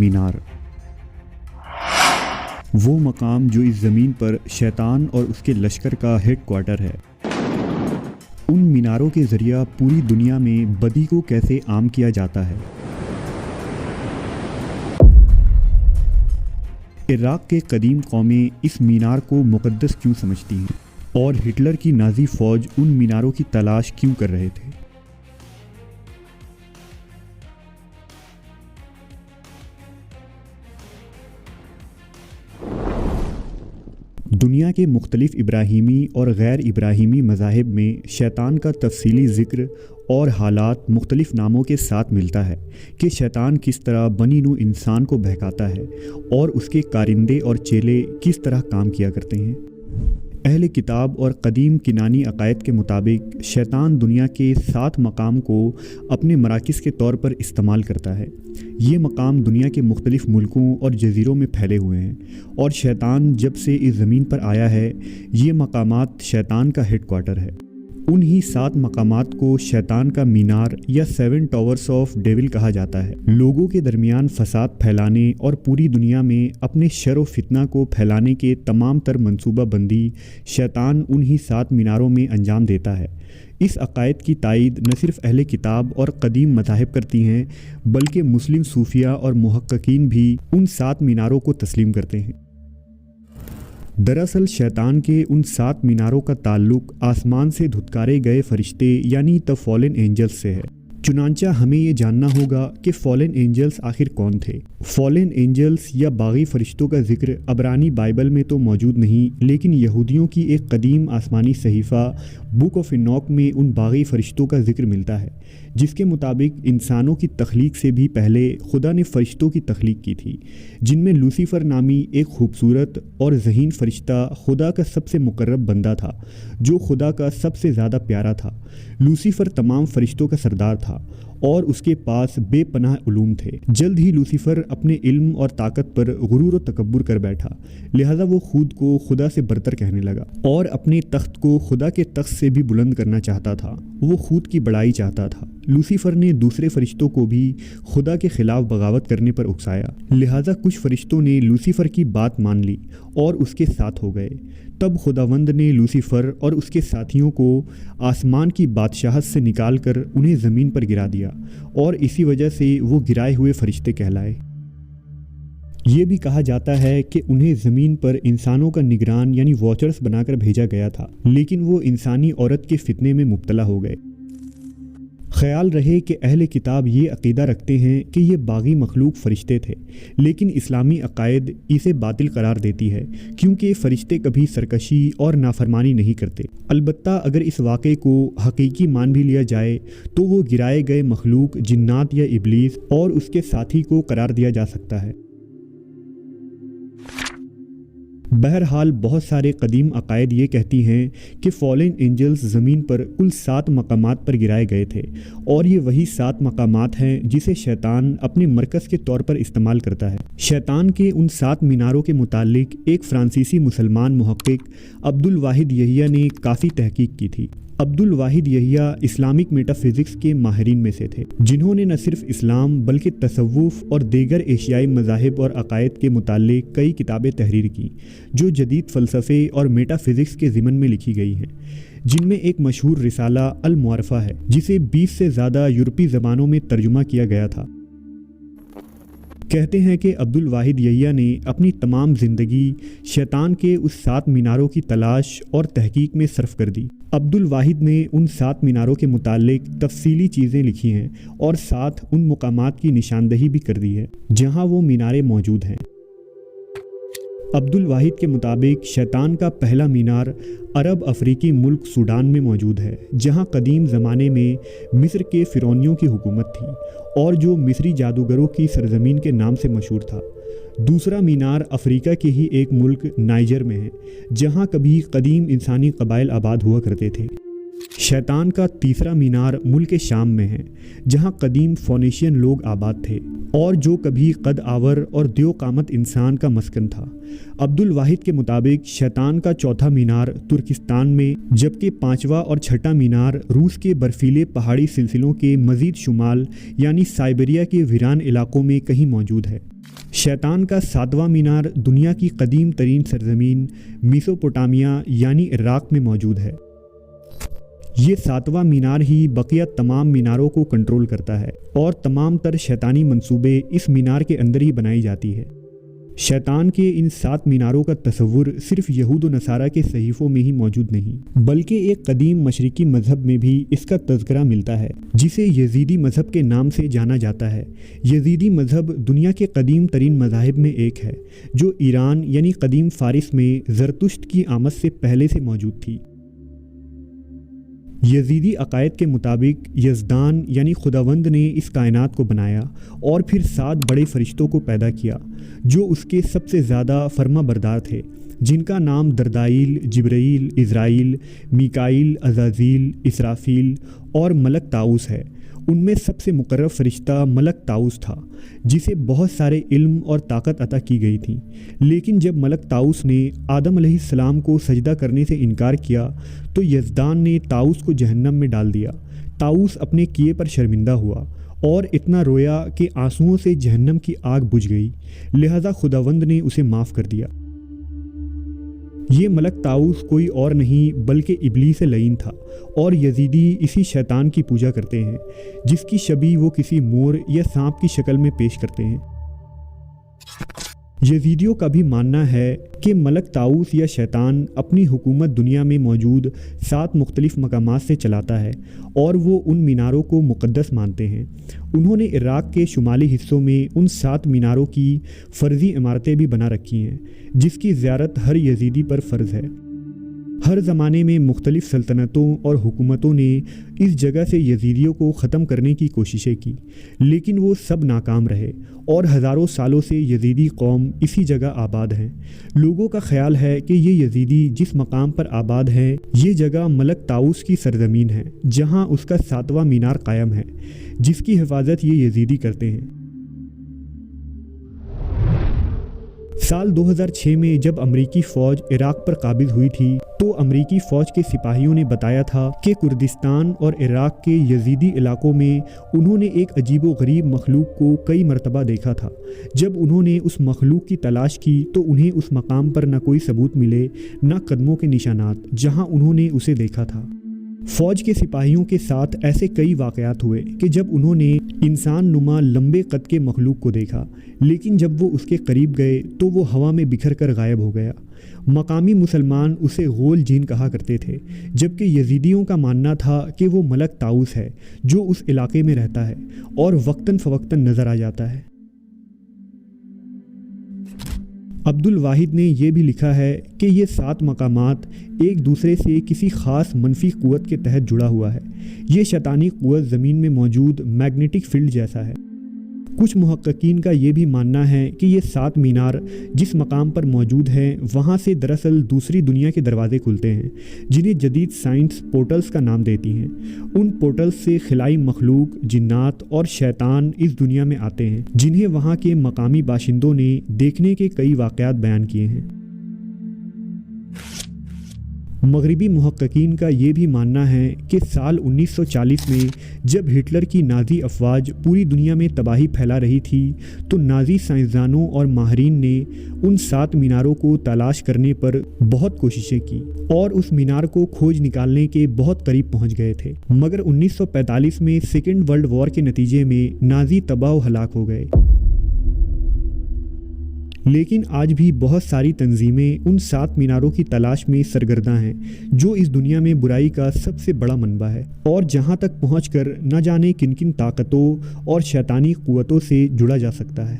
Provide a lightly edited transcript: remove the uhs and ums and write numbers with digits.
مینار، وہ مقام جو اس زمین پر شیطان اور اس کے لشکر کا ہیڈ کوارٹر ہے۔ ان میناروں کے ذریعہ پوری دنیا میں بدی کو کیسے عام کیا جاتا ہے۔ عراق کے قدیم قومیں اس مینار کو مقدس کیوں سمجھتی ہیں، اور ہٹلر کی نازی فوج ان میناروں کی تلاش کیوں کر رہے تھے؟ دنیا کے مختلف ابراہیمی اور غیر ابراہیمی مذاہب میں شیطان کا تفصیلی ذکر اور حالات مختلف ناموں کے ساتھ ملتا ہے کہ شیطان کس طرح بنی نوع انسان کو بہکاتا ہے اور اس کے کارندے اور چیلے کس طرح کام کیا کرتے ہیں۔ اہل کتاب اور قدیم کنانی عقائد کے مطابق شیطان دنیا کے 7 مقام کو اپنے مراکز کے طور پر استعمال کرتا ہے۔ یہ مقام دنیا کے مختلف ملکوں اور جزیروں میں پھیلے ہوئے ہیں، اور شیطان جب سے اس زمین پر آیا ہے یہ مقامات شیطان کا ہیڈ کوارٹر ہے۔ انہی 7 مقامات کو شیطان کا مینار یا 7 ٹاورز آف ڈیول کہا جاتا ہے۔ لوگوں کے درمیان فساد پھیلانے اور پوری دنیا میں اپنے شر و فتنہ کو پھیلانے کے تمام تر منصوبہ بندی شیطان انہی 7 میناروں میں انجام دیتا ہے۔ اس عقائد کی تائید نہ صرف اہل کتاب اور قدیم مذاہب کرتی ہیں، بلکہ مسلم صوفیہ اور محققین بھی ان 7 میناروں کو تسلیم کرتے ہیں۔ دراصل شیطان کے ان 7 میناروں کا تعلق آسمان سے دھتکارے گئے فرشتے یعنی دی فالن اینجلز سے ہے۔ چنانچہ ہمیں یہ جاننا ہوگا کہ فالن اینجلز آخر کون تھے۔ فالن اینجلز یا باغی فرشتوں کا ذکر عبرانی بائبل میں تو موجود نہیں، لیکن یہودیوں کی ایک قدیم آسمانی صحیفہ بک آف انوک میں ان باغی فرشتوں کا ذکر ملتا ہے، جس کے مطابق انسانوں کی تخلیق سے بھی پہلے خدا نے فرشتوں کی تخلیق کی تھی، جن میں لوسیفر نامی ایک خوبصورت اور ذہین فرشتہ خدا کا سب سے مقرب بندہ تھا، جو خدا کا سب سے زیادہ پیارا تھا۔ لوسیفر تمام فرشتوں کا سردار تھا اور اس کے پاس بے پناہ علوم تھے۔ جلد ہی لوسیفر اپنے علم اور طاقت پر غرور و تکبر کر بیٹھا، لہذا وہ خود کو خدا سے برتر کہنے لگا اور اپنے تخت کو خدا کے تخت سے بھی بلند کرنا چاہتا تھا۔ وہ خود کی بڑائی چاہتا تھا۔ لوسیفر نے دوسرے فرشتوں کو بھی خدا کے خلاف بغاوت کرنے پر اکسایا، لہذا کچھ فرشتوں نے لوسیفر کی بات مان لی اور اس کے ساتھ ہو گئے۔ تب خداوند نے لوسیفر اور اس کے ساتھیوں کو آسمان کی بادشاہت سے نکال کر انہیں زمین پر گرا دیا، اور اسی وجہ سے وہ گرائے ہوئے فرشتے کہلائے۔ یہ بھی کہا جاتا ہے کہ انہیں زمین پر انسانوں کا نگران یعنی واچرز بنا کر بھیجا گیا تھا، لیکن وہ انسانی عورت کے فتنے میں مبتلا ہو گئے۔ خیال رہے کہ اہل کتاب یہ عقیدہ رکھتے ہیں کہ یہ باغی مخلوق فرشتے تھے، لیکن اسلامی عقائد اسے باطل قرار دیتی ہے، کیونکہ فرشتے کبھی سرکشی اور نافرمانی نہیں کرتے۔ البتہ اگر اس واقعے کو حقیقی مان بھی لیا جائے تو وہ گرائے گئے مخلوق جنات یا ابلیس اور اس کے ساتھی کو قرار دیا جا سکتا ہے۔ بہرحال بہت سارے قدیم عقائد یہ کہتی ہیں کہ فالن اینجلز زمین پر کل 7 مقامات پر گرائے گئے تھے، اور یہ وہی 7 مقامات ہیں جسے شیطان اپنے مرکز کے طور پر استعمال کرتا ہے۔ شیطان کے ان 7 میناروں کے متعلق ایک فرانسیسی مسلمان محقق عبد الواحد یحییٰ نے کافی تحقیق کی تھی۔ عبد الواحد یحییٰ اسلامک میٹا فزکس کے ماہرین میں سے تھے، جنہوں نے نہ صرف اسلام بلکہ تصوف اور دیگر ایشیائی مذاہب اور عقائد کے متعلق کئی کتابیں تحریر کیں، جو جدید فلسفے اور میٹا فزکس کے ضمن میں لکھی گئی ہیں، جن میں ایک مشہور رسالہ المعرفہ ہے، جسے 20 سے زیادہ یورپی زبانوں میں ترجمہ کیا گیا تھا۔ کہتے ہیں کہ عبد الواحد یحییٰ نے اپنی تمام زندگی شیطان کے اس 7 میناروں کی تلاش اور تحقیق میں صرف کر دی۔ عبد الواحد نے ان 7 میناروں کے متعلق تفصیلی چیزیں لکھی ہیں اور ساتھ ان مقامات کی نشاندہی بھی کر دی ہے جہاں وہ میناریں موجود ہیں۔ عبد الواحد کے مطابق شیطان کا پہلا مینار عرب افریقی ملک سوڈان میں موجود ہے، جہاں قدیم زمانے میں مصر کے فرعونیوں کی حکومت تھی اور جو مصری جادوگروں کی سرزمین کے نام سے مشہور تھا۔ دوسرا مینار افریقہ کے ہی ایک ملک نائجر میں ہے، جہاں کبھی قدیم انسانی قبائل آباد ہوا کرتے تھے۔ शैतान का तीसरा मीनार मुल्क शाम में है, जहां कदीम फोनेशियन लोग आबाद थे और जो कभी कद आवर और द्योकामत इंसान का मस्कन था। अब्दुल वाहिद के मुताबिक शैतान का चौथा मीनार तुर्किस्तान में, जबकि पांचवा और छठा मीनार रूस के बर्फीले पहाड़ी सिलसिलों के मज़ीद शुमाल यानी साइबेरिया के वीरान इलाकों में कहीं मौजूद है। शैतान का सातवां मीनार दुनिया की कदीम तरीन सरजमीन मेसोपोटामिया यानी इराक में मौजूद है। ये सातवां मीनार ही बकिया तमाम मीनारों को कंट्रोल करता है और तमाम तर शैतानी मंसूबे इस मीनार के अंदर ही बनाई जाती है। शैतान के इन 7 मीनारों का तस्वुर सिर्फ यहूद व नसारा के सहीफ़ों में ही मौजूद नहीं, बल्कि एक कदीम मशरिकी मज़हब में भी इसका तज़किरा मिलता है, जिसे यजीदी मज़हब के नाम से जाना जाता है। यजीदी मज़हब दुनिया के कदीम तरीन मज़ाहिब में एक है, जो ईरान यानी कदीम फ़ारिस में ज़रतुश्त की आमद से पहले से मौजूद थी। यजीदी अकायद के मुताबिक यज़दान यानी खुदावंद ने इस कायनात को बनाया और फिर 7 बड़े फरिश्तों को पैदा किया जो उसके सबसे ज़्यादा फर्मा बरदार थे, जिनका नाम दरदाइल, जिब्राइल, इज़राइल, मीकाइल, अज़ाज़ील, इसराफील और मलक ताऊस है। उनमें सबसे मुकर्रब फरिश्ता मलक ताऊस था, जिसे बहुत सारे इल्म और ताकत अता की गई थी। लेकिन जब मलक ताऊस ने आदम अलैहिस्सलाम को सजदा करने से इनकार किया तो यज़दान ने ताऊस को जहन्नम में डाल दिया। ताऊस अपने किए पर शर्मिंदा हुआ और इतना रोया कि आंसुओं से जहन्नम की आग बुझ गई, लिहाजा खुदावंद ने उसे माफ़ कर दिया। ये मलक ताऊस कोई और नहीं बल्कि इब्लीस लईन था और यजीदी इसी शैतान की पूजा करते हैं, जिसकी शबीह वो किसी मोर या सांप की शक्ल में पेश करते हैं। यजीदियों का भी मानना है कि मलक ताऊस या शैतान अपनी हुकूमत दुनिया में मौजूद 7 मुख्तलिफ मकामात से चलाता है और वो उन मीनारों को मुक़द्दस मानते हैं। उन्होंने इराक़ के शुमाली हिस्सों में उन 7 मीनारों की फ़र्ज़ी इमारतें भी बना रखी हैं, जिसकी ज़ियारत हर यजीदी पर फ़र्ज़ है। हर ज़माने में मुख्तलिफ़ सल्तनतों और हुकूमतों ने इस जगह से यजीदियों को ख़त्म करने की कोशिशें की, लेकिन वो सब नाकाम रहे और हज़ारों सालों से यजीदी कौम इसी जगह आबाद हैं। लोगों का ख्याल है कि ये यजीदी जिस मकाम पर आबाद है, ये जगह मलक ताऊस की सरजमीन है, जहाँ उसका 7वां मीनार कायम है, जिसकी हिफाजत ये यजीदी करते हैं। साल 2006 में जब अमरीकी फ़ौज इराक़ पर काबिज़ हुई थी तो अमरीकी फ़ौज के सिपाहियों ने बताया था कि कुर्दिस्तान और इराक़ के यजीदी इलाकों में उन्होंने एक अजीबो गरीब मखलूक को कई मरतबा देखा था। जब उन्होंने उस मखलूक की तलाश की तो उन्हें उस मकाम पर न कोई सबूत मिले, न कदमों के निशानात जहां उन्होंने उसे देखा था। फ़ौज के सिपाहियों के साथ ऐसे कई वाक़यात हुए कि जब उन्होंने इंसान नुमा लंबे कद के मखलूक को देखा, लेकिन जब वो उसके करीब गए तो वो हवा में बिखर कर गायब हो गया। मकामी मुसलमान उसे गोल जीन कहा करते थे, जबकि यजीदियों का मानना था कि वो मलक ताऊस है जो उस इलाके में रहता है और वक्तन फ़वक्तन नज़र आ जाता है। अब्दुल वाहिद ने यह भी लिखा है कि ये 7 मकामात एक दूसरे से किसी ख़ास मनफी क़ुव्वत के तहत जुड़ा हुआ है। ये शैतानी क़ुव्वत ज़मीन में मौजूद मैग्नेटिक फील्ड जैसा है। कुछ मुहक्किकीन का ये भी मानना है कि ये 7 मीनार जिस मकाम पर मौजूद हैं वहाँ से दरअसल दूसरी दुनिया के दरवाजे खुलते हैं, जिन्हें जदीद साइंस पोर्टल्स का नाम देती हैं। उन पोर्टल्स से खिलाई मखलूक, जिन्नात और शैतान इस दुनिया में आते हैं, जिन्हें वहाँ के मकामी बाशिंदों ने देखने के कई वाक़यात बयान किए हैं। मगरिबी मुहक्किकीन का ये भी मानना है कि साल 1940 में जब हिटलर की नाज़ी अफवाज पूरी दुनिया में तबाही फैला रही थी तो नाज़ी साइंसदानों और माहरीन ने उन 7 मीनारों को तलाश करने पर बहुत कोशिशें की और उस मीनार को खोज निकालने के बहुत करीब पहुंच गए थे, मगर 1945 में सेकेंड वर्ल्ड वॉर के नतीजे में नाज़ी तबाह व हलाक हो गए। लेकिन आज भी बहुत सारी तंजीमें उन 7 मीनारों की तलाश में सरगर्दा हैं, जो इस दुनिया में बुराई का सबसे बड़ा मनबा है और जहां तक पहुंचकर न जाने किन किन ताकतों और शैतानी क़ुव्वतों से जुड़ा जा सकता है।